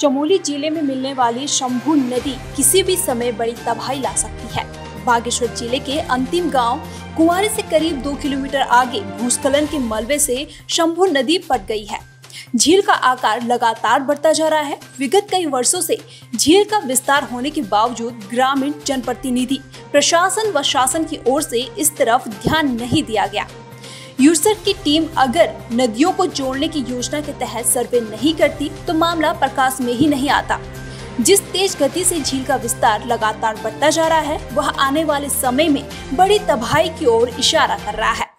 चमोली जिले में मिलने वाली शंभू नदी किसी भी समय बड़ी तबाही ला सकती है। बागेश्वर जिले के अंतिम गांव कुंवारी से करीब 2 किलोमीटर आगे भूस्खलन के मलबे से शंभू नदी पट गई है। झील का आकार लगातार बढ़ता जा रहा है। विगत कई वर्षों से झील का विस्तार होने के बावजूद ग्रामीण, जनप्रतिनिधि, प्रशासन व शासन की ओर से इस तरफ ध्यान नहीं दिया गया। यूसर्क की टीम अगर नदियों को जोड़ने की योजना के तहत सर्वे नहीं करती तो मामला प्रकाश में ही नहीं आता। जिस तेज गति से झील का विस्तार लगातार बढ़ता जा रहा है, वह आने वाले समय में बड़ी तबाही की ओर इशारा कर रहा है।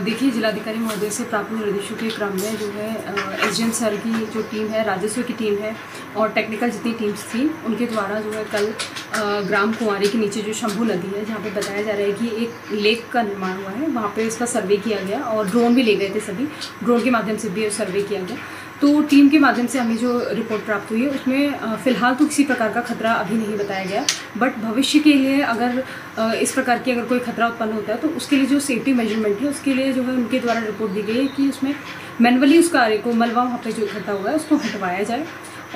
देखिए, जिलाधिकारी महोदय से प्राप्त निर्देशों के क्रम में जो है एसडीएम सर की जो टीम है, राजस्व की टीम है और टेक्निकल जितनी टीम्स थी, उनके द्वारा जो है कल ग्राम कुंवारी के नीचे जो शंभू नदी है, जहाँ पे बताया जा रहा है कि एक लेक का निर्माण हुआ है, वहाँ पे इसका सर्वे किया गया और ड्रोन भी ले गए थे। सभी ड्रोन के माध्यम से भी सर्वे किया गया। तो टीम के माध्यम से हमें जो रिपोर्ट प्राप्त हुई है उसमें फ़िलहाल तो किसी प्रकार का खतरा अभी नहीं बताया गया, बट भविष्य के लिए अगर इस प्रकार की अगर कोई खतरा उत्पन्न होता है तो उसके लिए जो सेफ्टी मेजरमेंट है उसके लिए जो है उनके द्वारा रिपोर्ट दी गई है कि उसमें मैनुअली उस कार्य को, मलबा वहाँ पे जो इकट्ठा हुआ है उसको हटवाया जाए।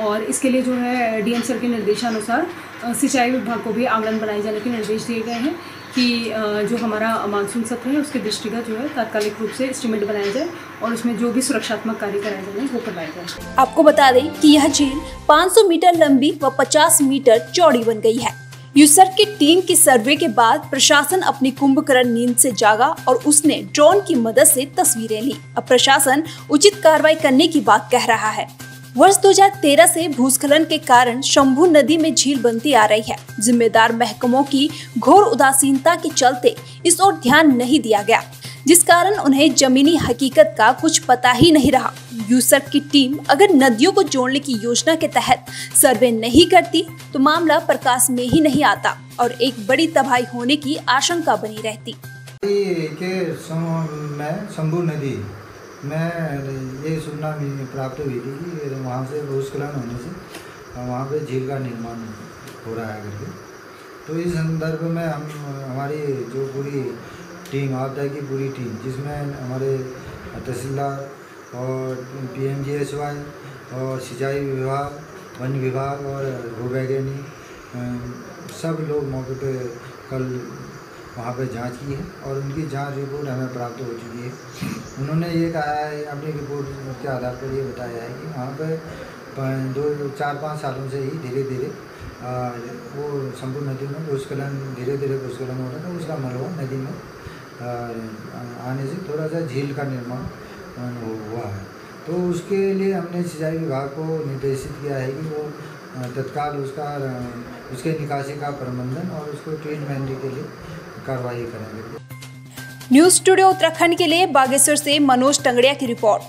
और इसके लिए जो है डीएम सर के निर्देशानुसार सिंचाई विभाग को भी आंगन बनाए जाने के निर्देश दिए गए हैं कि जो हमारा मानसून सत्र है उसके दृष्टिगत जो है तात्कालिक रूप से एस्टीमेट बनाया जाए और उसमें जो भी सुरक्षात्मक कार्य कराए जाए वो करवाए जाए। आपको बता दें कि यह झील 500 मीटर लंबी व 50 मीटर चौड़ी बन गई है। यूसर्क की टीम की सर्वे के बाद प्रशासन अपनी कुंभकर्ण नींद से जागा और उसने ड्रोन की मदद से तस्वीरें ली। अब प्रशासन उचित कार्रवाई करने की बात कह रहा है। वर्ष 2013 से भूस्खलन के कारण शंभू नदी में झील बनती आ रही है। जिम्मेदार महकमों की घोर उदासीनता के चलते इस ओर ध्यान नहीं दिया गया, जिस कारण उन्हें जमीनी हकीकत का कुछ पता ही नहीं रहा। यूसर्क की टीम अगर नदियों को जोड़ने की योजना के तहत सर्वे नहीं करती तो मामला प्रकाश में ही नहीं आता और एक बड़ी तबाही होने की आशंका बनी रहती। शंभू नदी में ये सूचना प्राप्त हुई थी कि वहाँ से भूस्खलन होने से वहाँ पे झील का निर्माण हो रहा है करके। तो इस संदर्भ में हम हमारी जो पूरी टीम, आपदा की पूरी टीम, जिसमें हमारे तहसीलदार और पीएमजीएसवाई और सिंचाई विभाग, वन विभाग और भूवैज्ञानिक सब लोग मौके पे कल वहाँ पे जांच की है और उनकी जांच रिपोर्ट हमें प्राप्त हो चुकी है। उन्होंने ये कहा है, अपनी रिपोर्ट के आधार पर ये बताया है कि वहाँ पे 4-5 सालों से ही धीरे धीरे वो शंभू नदी में भूस्खलन, धीरे धीरे भूस्खलन हो रहा था। उसका मलबा नदी में आने से थोड़ा सा झील का निर्माण हुआ है। तो उसके लिए हमने सिंचाई विभाग को निर्देशित किया है कि वो तत्काल उसके निकासी का प्रबंधन और उसको ट्रीटमेंट के लिए कार्रवाई करेंगे। न्यूज़ स्टूडियो उत्तराखंड के लिए बागेश्वर से मनोज टंगड़िया की रिपोर्ट।